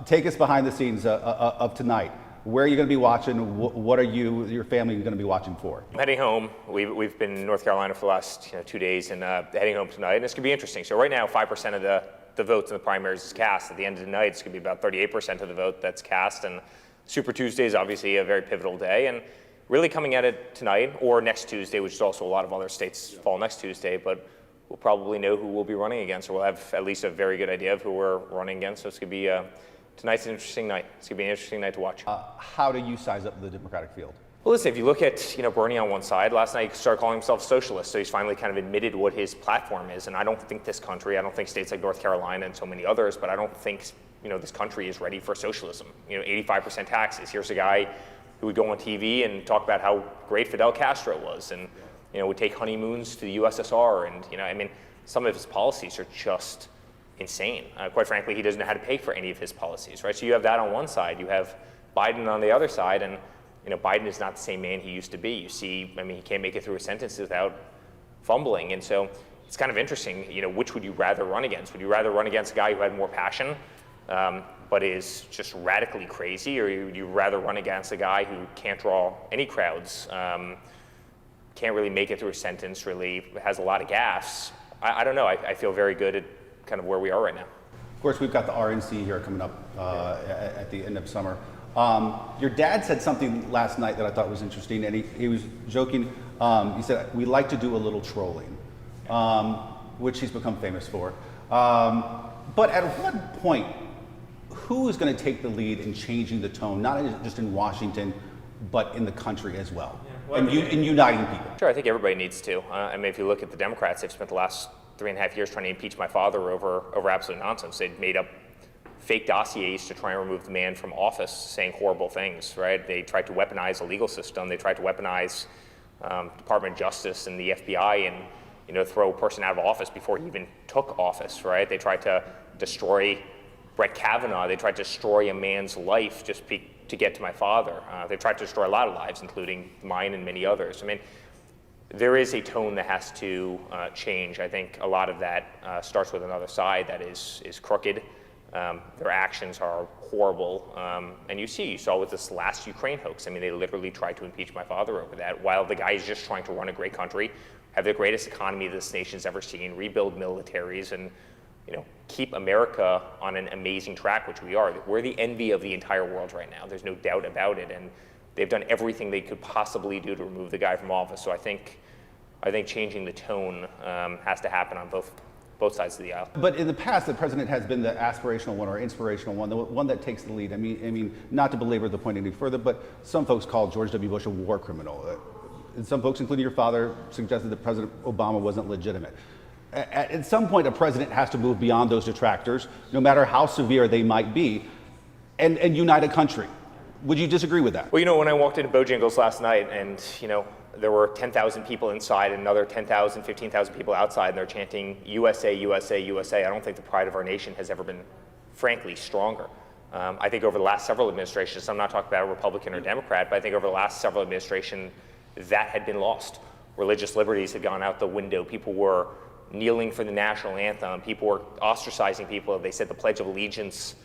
Take us behind the scenes of tonight. Where are you going to be watching? What are your family going to be watching for? I'm heading home. We've been in North Carolina for the last 2 days, and heading home tonight. And it's going to be interesting. So right now, 5% of the votes in the primaries is cast. At the end of the night, it's going to be about 38% of the vote that's cast. And Super Tuesday is obviously a very pivotal day. And really coming at it tonight or next Tuesday, which is also a lot of other states fall next Tuesday, but we'll probably know who we'll be running against, or we'll have at least a very good idea of who we're running against. So it's going to be tonight's an interesting night. It's going to be an interesting night to watch. How do you size up the Democratic field? Well, listen, if you look at Bernie on one side, last night he started calling himself socialist, so he's finally kind of admitted what his platform is. And I don't think this country, I don't think states like North Carolina and so many others, but I don't think this country is ready for socialism. 85% taxes. Here's a guy who would go on TV and talk about how great Fidel Castro was, and would take honeymoons to the USSR, and some of his policies are just insane. Quite frankly, he doesn't know how to pay for any of his policies, right? So you have that on one side, you have Biden on the other side, and Biden is not the same man he used to be. You see, he can't make it through a sentence without fumbling, and so it's kind of interesting. Which would you rather run against? Would you rather run against a guy who had more passion, but is just radically crazy, or would you rather run against a guy who can't draw any crowds, can't really make it through a sentence, really has a lot of gaffes? I don't know. I feel very good at kind of where we are right now. Of course, we've got the RNC here coming up at the end of summer. Your dad said something last night that I thought was interesting, and he was joking. He said, we like to do a little trolling, which he's become famous for. But at what point, who is going to take the lead in changing the tone, not just in Washington, but in the country as well, and uniting people? Sure, I think everybody needs to. If you look at the Democrats, they've spent the last 3.5 years trying to impeach my father over absolute nonsense. They'd made up fake dossiers to try and remove the man from office, saying horrible things, right? They tried to weaponize the legal system. They tried to weaponize Department of Justice and the FBI, and throw a person out of office before he even took office, right? They tried to destroy Brett Kavanaugh. They tried to destroy a man's life just to get to my father. They tried to destroy a lot of lives, including mine and many others. There is a tone that has to change. I think a lot of that starts with another side that is crooked. Their actions are horrible. And you saw with this last Ukraine hoax, they literally tried to impeach my father over that, while the guy is just trying to run a great country, have the greatest economy this nation's ever seen, rebuild militaries, and keep America on an amazing track, which we are. We're the envy of the entire world right now. There's no doubt about it. And they've done everything they could possibly do to remove the guy from office. So I think changing the tone has to happen on both sides of the aisle. But in the past, the president has been the aspirational one or inspirational one, the one that takes the lead. Not to belabor the point any further, but some folks call George W. Bush a war criminal. And some folks, including your father, suggested that President Obama wasn't legitimate. At some point, a president has to move beyond those detractors, no matter how severe they might be, and unite a country. Would you disagree with that? Well, when I walked into Bojangles last night, and there were 10,000 people inside and another 10,000, 15,000 people outside, and they're chanting USA, USA, USA. I don't think the pride of our nation has ever been, frankly, stronger. I think over the last several administrations, I'm not talking about Republican or Democrat, but I think over the last several administrations, that had been lost. Religious liberties had gone out the window. People were kneeling for the national anthem. People were ostracizing people. They said the Pledge of Allegiance,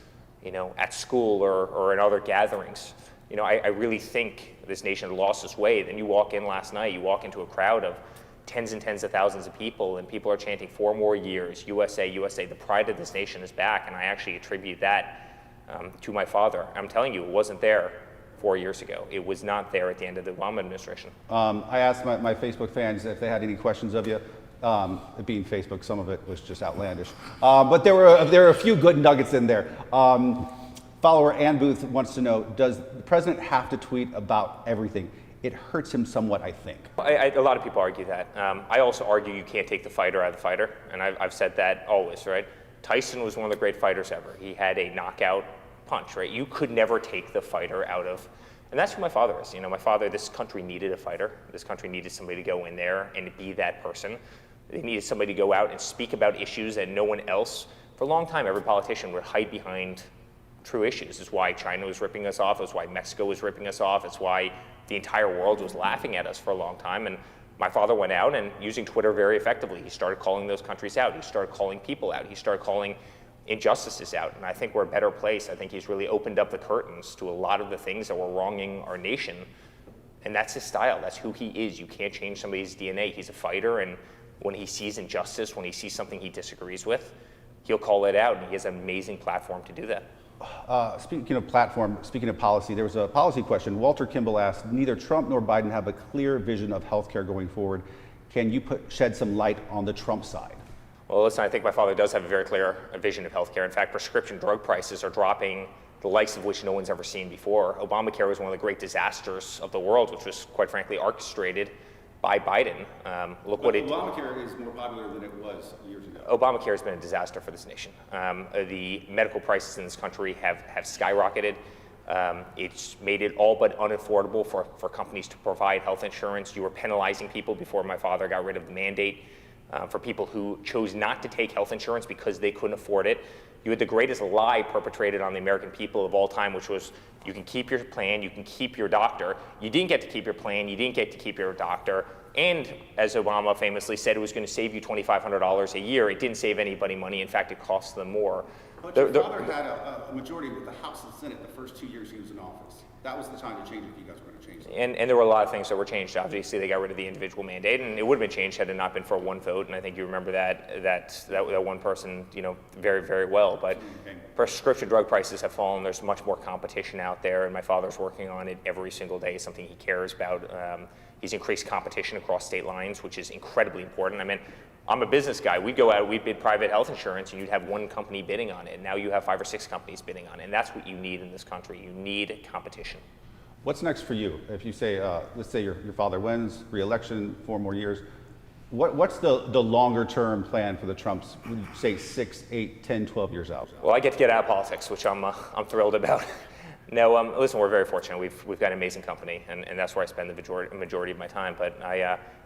at school or in other gatherings. I really think this nation lost its way. Then you walk in last night, you walk into a crowd of tens and tens of thousands of people, and people are chanting 4 more years, USA, USA. The pride of this nation is back, and I actually attribute that to my father. I'm telling you, it wasn't there 4 years ago. It was not there at the end of the Obama administration. I asked my Facebook fans if they had any questions of you. It being Facebook, some of it was just outlandish. But there were a few good nuggets in there. Follower Ann Booth wants to know, does the president have to tweet about everything? It hurts him somewhat, I think. A lot of people argue that. I also argue you can't take the fighter out of the fighter, and I've said that always, right? Tyson was one of the great fighters ever. He had a knockout punch, right? You could never take the fighter out of, and that's who my father is. My father, this country needed a fighter. This country needed somebody to go in there and be that person. They needed somebody to go out and speak about issues that no one else, for a long time, every politician would hide behind true issues. It's why China was ripping us off. It's why Mexico was ripping us off. It's why the entire world was laughing at us for a long time. And my father went out and using Twitter very effectively. He started calling those countries out. He started calling people out. He started calling injustices out. And I think we're a better place. I think he's really opened up the curtains to a lot of the things that were wronging our nation. And that's his style. That's who he is. You can't change somebody's DNA. He's a fighter, and when he sees injustice, when he sees something he disagrees with, he'll call it out, and he has an amazing platform to do that. Speaking of platform, speaking of policy, there was a policy question. Walter Kimball asked, neither Trump nor Biden have a clear vision of healthcare going forward. Can you shed some light on the Trump side? Well, listen, I think my father does have a very clear vision of healthcare. In fact, prescription drug prices are dropping, the likes of which no one's ever seen before. Obamacare was one of the great disasters of the world, which was, quite frankly, orchestrated by Biden. Obamacare is more popular than it was years ago. Obamacare has been a disaster for this nation. The medical prices in this country have skyrocketed. It's made it all but unaffordable for companies to provide health insurance. You were penalizing people before my father got rid of the mandate for people who chose not to take health insurance because they couldn't afford it. You had the greatest lie perpetrated on the American people of all time, which was you can keep your plan, you can keep your doctor. You didn't get to keep your plan, you didn't get to keep your doctor. And as Obama famously said, it was going to save you $2,500 a year. It didn't save anybody money. In fact, it cost them more. But your father had a majority with the House and Senate the first 2 years he was in office. That was the time to change it if you guys were going to change it. And there were a lot of things that were changed. Obviously, they got rid of the individual mandate, and it would have been changed had it not been for one vote. And I think you remember that one person, very, very well. But prescription drug prices have fallen. There's much more competition out there, and my father's working on it every single day. It's something he cares about. He's increased competition across state lines, which is incredibly important. I mean, I'm a business guy. We'd go out, we'd bid private health insurance, and you'd have one company bidding on it. Now you have 5 or 6 companies bidding on it, and that's what you need in this country. You need competition. What's next for you? If you say, let's say your father wins re-election 4 more years, what's the longer term plan for the Trumps, say 6, 8, 10, 12 years out? Well, I get to get out of politics, which I'm thrilled about. No, listen, we're very fortunate. We've got an amazing company, and that's where I spend the majority of my time. But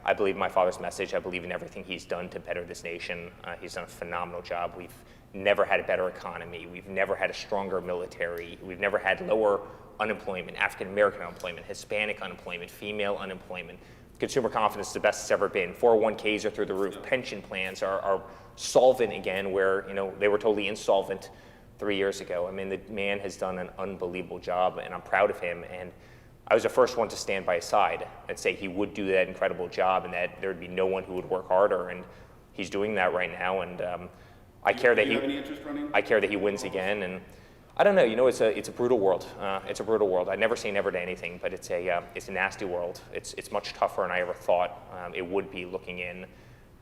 I believe my father's message. I believe in everything he's done to better this nation. He's done a phenomenal job. We've never had a better economy. We've never had a stronger military. We've never had lower unemployment, African American unemployment, Hispanic unemployment, female unemployment. Consumer confidence is the best it's ever been. 401ks are through the roof. Pension plans are solvent again, where they were totally insolvent 3 years ago. I mean, the man has done an unbelievable job, and I'm proud of him. And I was the first one to stand by his side and say he would do that incredible job, and that there would be no one who would work harder. And he's doing that right now. And I care that he wins again. And I don't know. It's a brutal world. It's a brutal world. I'd never say never to anything, but it's a nasty world. It's much tougher than I ever thought it would be looking in.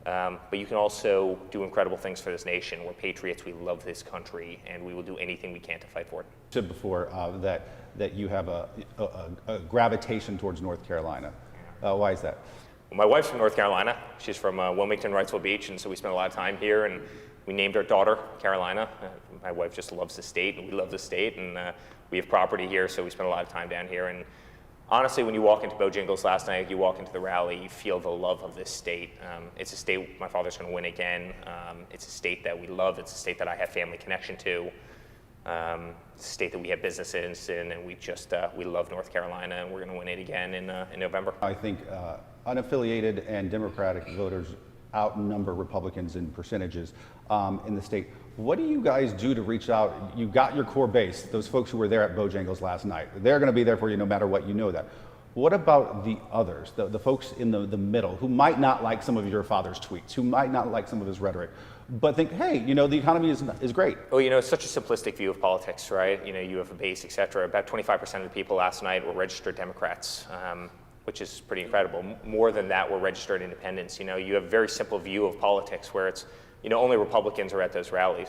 But you can also do incredible things for this nation. We're patriots. We love this country, and we will do anything we can to fight for it. You said before that you have a gravitation towards North Carolina. Why is that? Well, my wife's from North Carolina. She's from Wilmington, Wrightsville Beach, and so we spent a lot of time here. And we named our daughter Carolina. My wife just loves the state, and we love the state. And we have property here, so we spend a lot of time down here. And honestly, when you walk into Bojangles last night, you walk into the rally, you feel the love of this state. It's a state my father's going to win again. It's a state that we love. It's a state that I have family connection to. It's a state that we have businesses in, and we love North Carolina, and we're going to win it again in November. I think unaffiliated and Democratic voters outnumber Republicans in percentages in the state. What do you guys do to reach out? You got your core base, those folks who were there at Bojangles last night. They're going to be there for you no matter what, you know that. What about the others, the folks in the middle who might not like some of your father's tweets, who might not like some of his rhetoric, but think, hey, the economy is great? Well, it's such a simplistic view of politics, right? You have a base, et cetera. About 25% of the people last night were registered Democrats, which is pretty incredible. More than that were registered independents. You have a very simple view of politics where it's, only Republicans are at those rallies.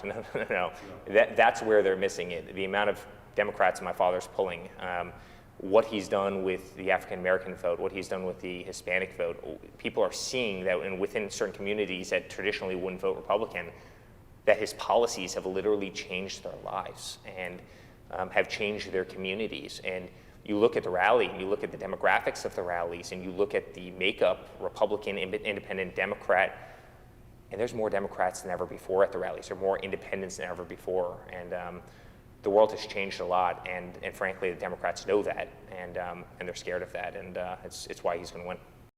No. That's where they're missing it. The amount of Democrats my father's pulling, what he's done with the African American vote, what he's done with the Hispanic vote. People are seeing that within certain communities that traditionally wouldn't vote Republican, that his policies have literally changed their lives and have changed their communities. And you look at the rally, and you look at the demographics of the rallies, and you look at the makeup, Republican, Independent, Democrat, and there's more Democrats than ever before at the rallies. There are more independents than ever before. And the world has changed a lot, and frankly, the Democrats know that, and they're scared of that, and it's why he's going to win.